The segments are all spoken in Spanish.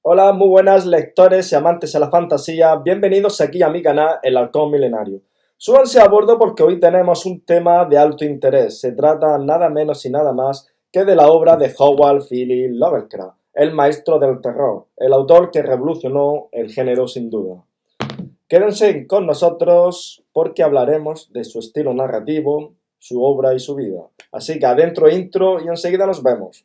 Hola, muy buenas lectores y amantes a la fantasía, bienvenidos aquí a mi canal El Halcón Milenario. Súbanse a bordo porque hoy tenemos un tema de alto interés. Se trata nada menos y nada más que de la obra de Howard Phillips Lovecraft, el maestro del terror, el autor que revolucionó el género sin duda. Quédense con nosotros porque hablaremos de su estilo narrativo, su obra y su vida. Así que adentro intro y enseguida nos vemos.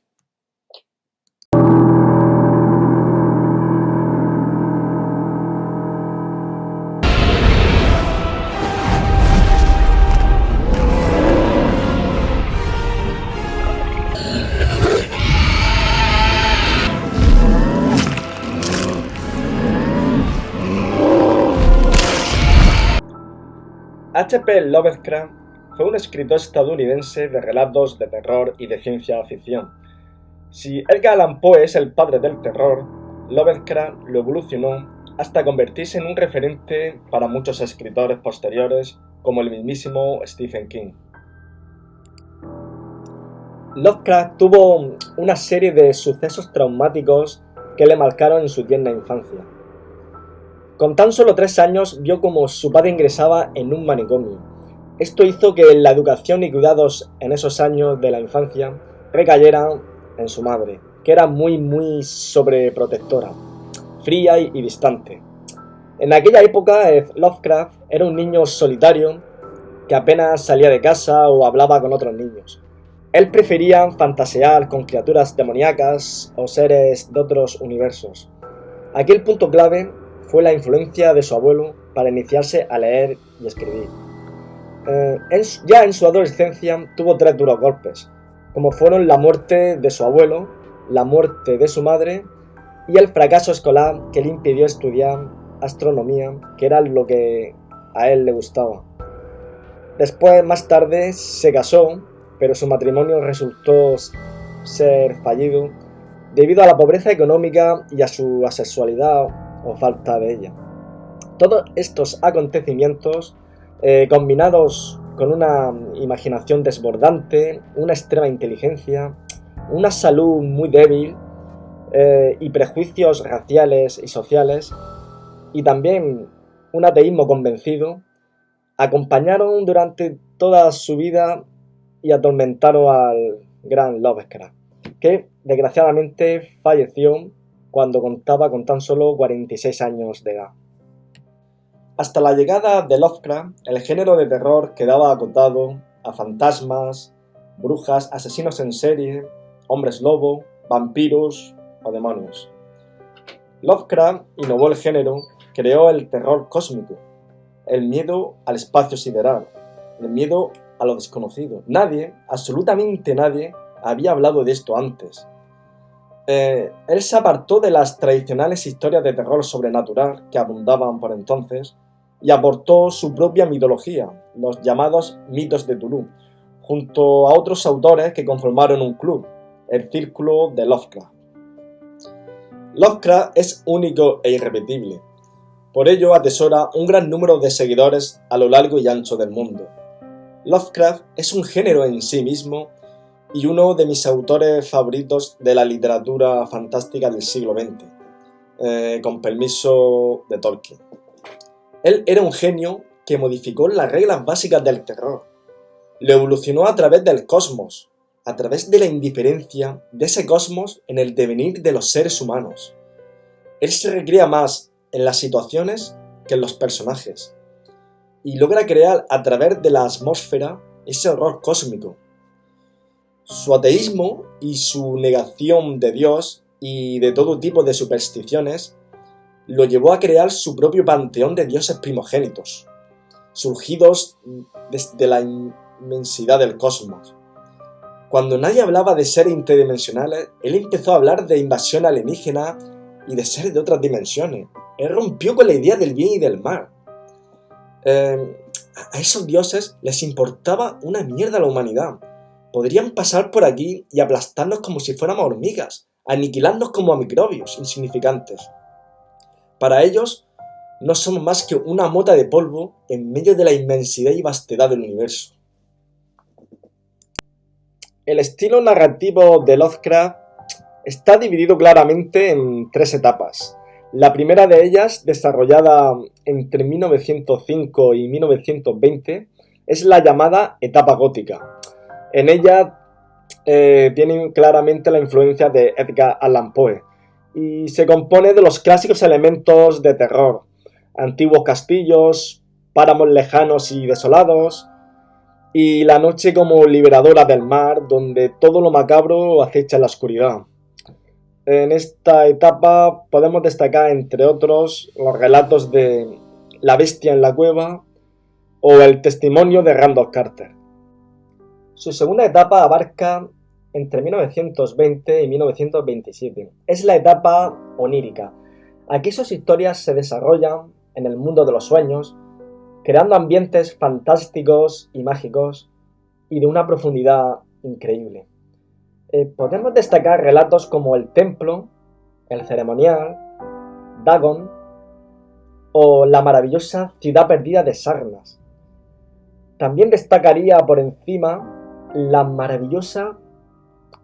H.P. Lovecraft fue un escritor estadounidense de relatos de terror y de ciencia ficción. Si Edgar Allan Poe es el padre del terror, Lovecraft lo evolucionó hasta convertirse en un referente para muchos escritores posteriores, como el mismísimo Stephen King. Lovecraft tuvo una serie de sucesos traumáticos que le marcaron en su tierna infancia. Con tan solo 3 años vio como su padre ingresaba en un manicomio. Esto hizo que la educación y cuidados en esos años de la infancia recayeran en su madre, que era muy sobreprotectora, fría y distante. En aquella época, Lovecraft era un niño solitario que apenas salía de casa o hablaba con otros niños. Él prefería fantasear con criaturas demoníacas o seres de otros universos. Aquí el punto clave fue la influencia de su abuelo para iniciarse a leer y escribir. Ya en su adolescencia tuvo 3 duros golpes, como fueron la muerte de su abuelo, la muerte de su madre y el fracaso escolar que le impidió estudiar astronomía, que era lo que a él le gustaba. Después, más tarde, se casó, pero su matrimonio resultó ser fallido debido a la pobreza económica y a su asexualidad o falta de ella. Todos estos acontecimientos, combinados con una imaginación desbordante, una extrema inteligencia, una salud muy débil y prejuicios raciales y sociales, y también un ateísmo convencido, acompañaron durante toda su vida y atormentaron al gran Lovecraft, que desgraciadamente falleció cuando contaba con tan solo 46 años de edad. Hasta la llegada de Lovecraft, el género de terror quedaba acotado a fantasmas, brujas, asesinos en serie, hombres lobo, vampiros o demonios. Lovecraft innovó el género, creó el terror cósmico, el miedo al espacio sideral, el miedo a lo desconocido. Nadie, absolutamente nadie, había hablado de esto antes. Él se apartó de las tradicionales historias de terror sobrenatural que abundaban por entonces y aportó su propia mitología, los llamados mitos de Cthulhu, junto a otros autores que conformaron un club, el Círculo de Lovecraft. Lovecraft es único e irrepetible, por ello atesora un gran número de seguidores a lo largo y ancho del mundo. Lovecraft es un género en sí mismo y uno de mis autores favoritos de la literatura fantástica del siglo XX, con permiso de Tolkien. Él era un genio que modificó las reglas básicas del terror, lo evolucionó a través del cosmos, a través de la indiferencia de ese cosmos en el devenir de los seres humanos. Él se recrea más en las situaciones que en los personajes, y logra crear a través de la atmósfera ese horror cósmico. Su ateísmo y su negación de Dios y de todo tipo de supersticiones lo llevó a crear su propio panteón de dioses primogénitos, surgidos desde la inmensidad del cosmos. Cuando nadie hablaba de seres interdimensionales, él empezó a hablar de invasión alienígena y de seres de otras dimensiones. Él rompió con la idea del bien y del mal. A esos dioses les importaba una mierda la humanidad. Podrían pasar por aquí y aplastarnos como si fuéramos hormigas, aniquilarnos como a microbios insignificantes. Para ellos, no somos más que una mota de polvo en medio de la inmensidad y vastedad del universo. El estilo narrativo de Lovecraft Está dividido claramente en tres etapas. La primera de ellas, desarrollada entre 1905 y 1920, es la llamada etapa gótica. En ella tienen claramente la influencia de Edgar Allan Poe y se compone de los clásicos elementos de terror, antiguos castillos, páramos lejanos y desolados, y la noche como liberadora del mar, donde todo lo macabro acecha en la oscuridad. En esta etapa podemos destacar, entre otros, los relatos de La bestia en la cueva o el testimonio de Randolph Carter. Su segunda etapa abarca entre 1920 y 1927. Es la etapa onírica. Aquí sus historias se desarrollan en el mundo de los sueños, creando ambientes fantásticos y mágicos y de una profundidad increíble. Podemos destacar relatos como El Templo, El Ceremonial, Dagon o la maravillosa Ciudad Perdida de Sarnas. También destacaría por encima la maravillosa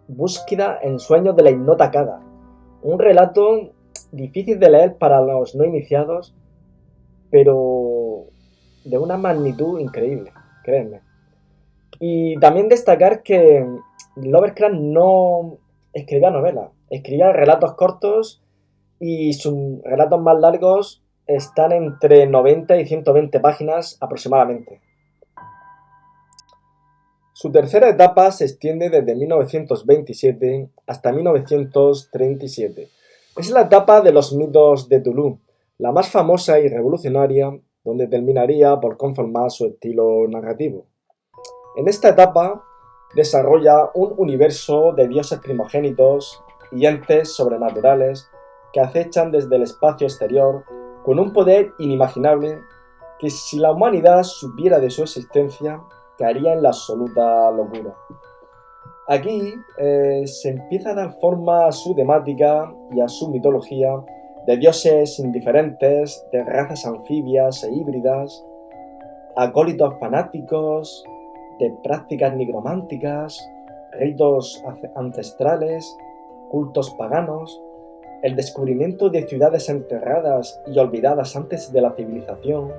Búsqueda en sueños de la ignota Kadar, un relato difícil de leer para los no iniciados, pero de una magnitud increíble, créanme. Y también destacar que Lovecraft no escribía novelas, escribía relatos cortos y sus relatos más largos están entre 90 y 120 páginas aproximadamente. Su tercera etapa se extiende desde 1927 hasta 1937. Es la etapa de los mitos de Cthulhu, la más famosa y revolucionaria, donde terminaría por conformar su estilo narrativo. En esta etapa desarrolla un universo de dioses primogénitos y entes sobrenaturales que acechan desde el espacio exterior con un poder inimaginable que, si la humanidad supiera de su existencia, caería en la absoluta locura. Aquí se empieza a dar forma a su temática y a su mitología de dioses indiferentes, de razas anfibias e híbridas, acólitos fanáticos, de prácticas nigrománticas, ritos ancestrales, cultos paganos, el descubrimiento de ciudades enterradas y olvidadas antes de la civilización,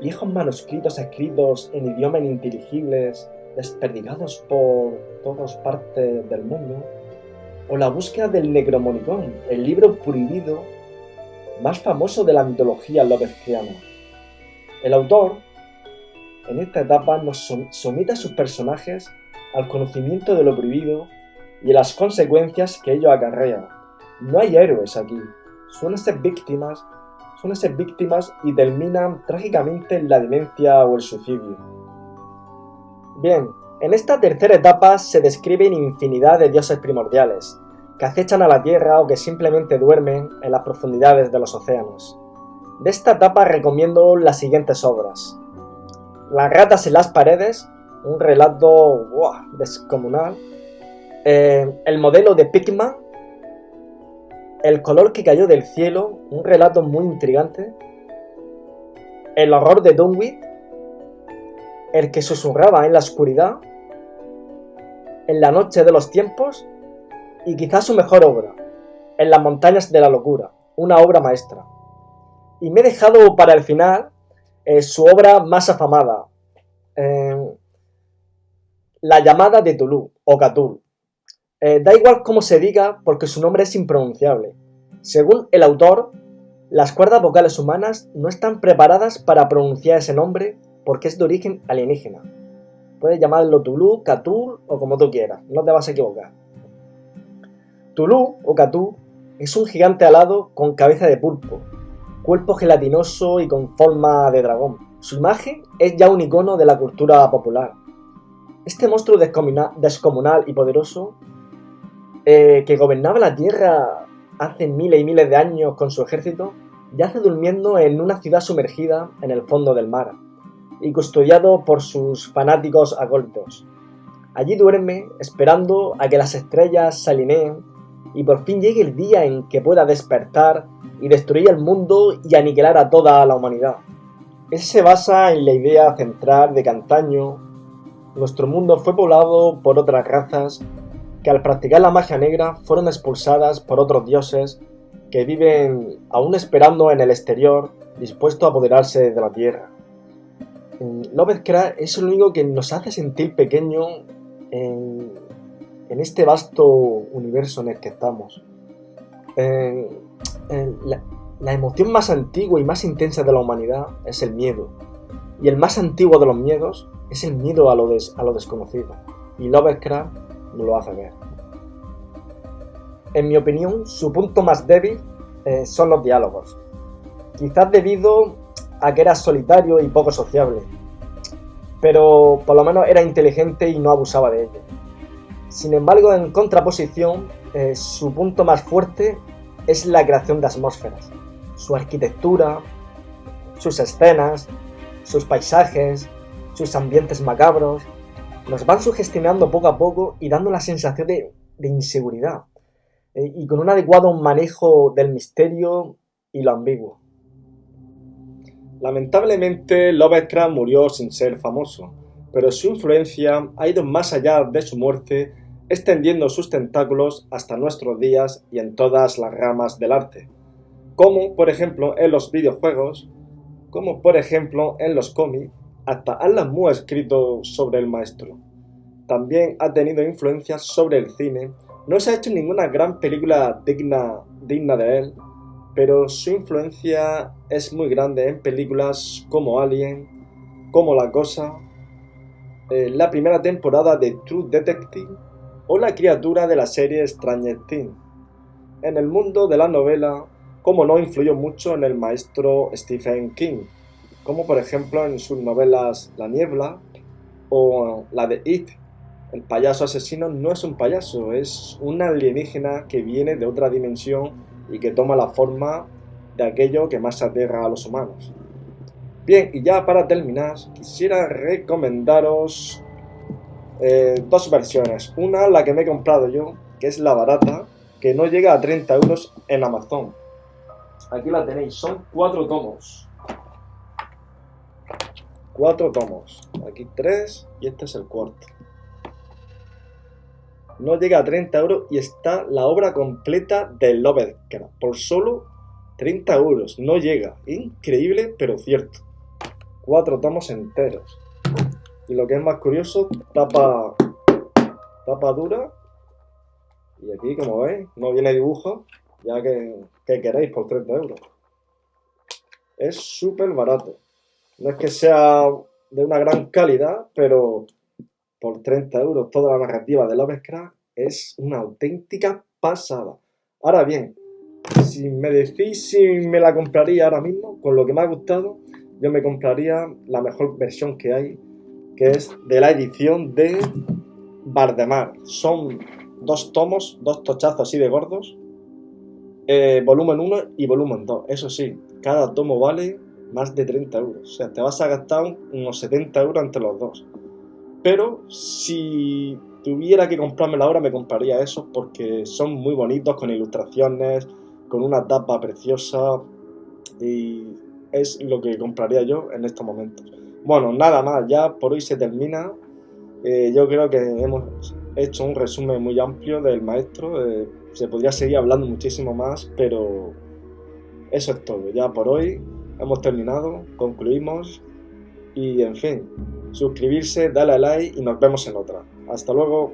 viejos manuscritos escritos en idiomas ininteligibles, desperdigados por todas partes del mundo, o la búsqueda del Necronomicon, el libro prohibido más famoso de la mitología Lovecraftiana. El autor, en esta etapa, nos somete a sus personajes al conocimiento de lo prohibido y a las consecuencias que ello acarrea. No hay héroes aquí, suelen ser víctimas y terminan trágicamente en la demencia o el suicidio. Bien, en esta tercera etapa se describen infinidad de dioses primordiales, que acechan a la Tierra o que simplemente duermen en las profundidades de los océanos. De esta etapa recomiendo las siguientes obras: Las ratas en las paredes, un relato descomunal. El modelo de Pickman, El color que cayó del cielo, un relato muy intrigante. El horror de Dunwich, El que susurraba en la oscuridad, En la noche de los tiempos, y quizás su mejor obra, En las montañas de la locura, una obra maestra. Y me he dejado para el final su obra más afamada, La llamada de Cthulhu o Cthulhu. Da igual cómo se diga porque su nombre es impronunciable. Según el autor, las cuerdas vocales humanas no están preparadas para pronunciar ese nombre porque es de origen alienígena. Puedes llamarlo Cthulhu, Cthulhu o como tú quieras, no te vas a equivocar. Cthulhu o Cthulhu es un gigante alado con cabeza de pulpo, cuerpo gelatinoso y con forma de dragón. Su imagen es ya un icono de la cultura popular. Este monstruo descomunal y poderoso que gobernaba la Tierra hace miles y miles de años con su ejército, yace durmiendo en una ciudad sumergida en el fondo del mar y custodiado por sus fanáticos acólitos. Allí duerme esperando a que las estrellas se alineen y por fin llegue el día en que pueda despertar y destruir el mundo y aniquilar a toda la humanidad. Él se basa en la idea central de que antaño nuestro mundo fue poblado por otras razas que al practicar la magia negra fueron expulsadas por otros dioses que viven aún esperando en el exterior, dispuestos a apoderarse de la tierra. Lovecraft es el único que nos hace sentir pequeño en este vasto universo en el que estamos. La emoción más antigua y más intensa de la humanidad es el miedo. Y el más antiguo de los miedos es el miedo a lo desconocido. Y Lovecraft nos lo hace ver. En mi opinión, su punto más débil son los diálogos. Quizás debido a que era solitario y poco sociable. Pero por lo menos era inteligente y no abusaba de ello. Sin embargo, en contraposición, su punto más fuerte es la creación de atmósferas. Su arquitectura, sus escenas, sus paisajes, sus ambientes macabros, nos van sugestionando poco a poco y dando la sensación de inseguridad, y con un adecuado manejo del misterio y lo ambiguo. Lamentablemente, Lovecraft murió sin ser famoso, pero su influencia ha ido más allá de su muerte, extendiendo sus tentáculos hasta nuestros días y en todas las ramas del arte, como por ejemplo en los videojuegos, como por ejemplo en los cómics. Hasta Alan Moore ha escrito sobre el maestro. También ha tenido influencias sobre el cine. No se ha hecho ninguna gran película digna de él, pero su influencia es muy grande en películas como Alien, como La Cosa, la primera temporada de True Detective o la criatura de la serie Stranger Things. En el mundo de la novela, como no, influyó mucho en el maestro Stephen King, como por ejemplo en sus novelas La Niebla o la de It. El payaso asesino no es un payaso, es un alienígena que viene de otra dimensión y que toma la forma de aquello que más aterra a los humanos. Bien, y ya para terminar, quisiera recomendaros dos versiones. Una, la que me he comprado yo, que es la barata, que no llega a 30 euros en Amazon. Aquí la tenéis, son 4 tomos. 4 tomos, aquí 3 y este es el cuarto. No llega a 30 euros y está la obra completa de Lovecraft por solo 30 euros. No llega, increíble pero cierto. 4 tomos enteros. Y lo que es más curioso, tapa dura. Y aquí, como veis, no viene dibujo, ya que queréis por 30 euros. Es súper barato. No es que sea de una gran calidad, pero por 30 euros toda la narrativa de Lovecraft es una auténtica pasada. Ahora bien, si me decís si me la compraría ahora mismo, con lo que me ha gustado, yo me compraría la mejor versión que hay, que es de la edición de Valdemar. Son 2 tomos, 2 tochazos así de gordos, volumen 1 y volumen 2. Eso sí, cada tomo vale más de 30 euros. O sea, te vas a gastar unos 70 euros entre los dos. Pero si tuviera que comprármela ahora, me compraría esos porque son muy bonitos, con ilustraciones, con una tapa preciosa, y es lo que compraría yo en estos momentos. Bueno, nada más, ya por hoy se termina. Yo creo que hemos hecho un resumen muy amplio del maestro. Se podría seguir hablando muchísimo más, pero eso es todo. Ya por hoy hemos terminado, concluimos y en fin, suscribirse, darle a like y nos vemos en otra. Hasta luego.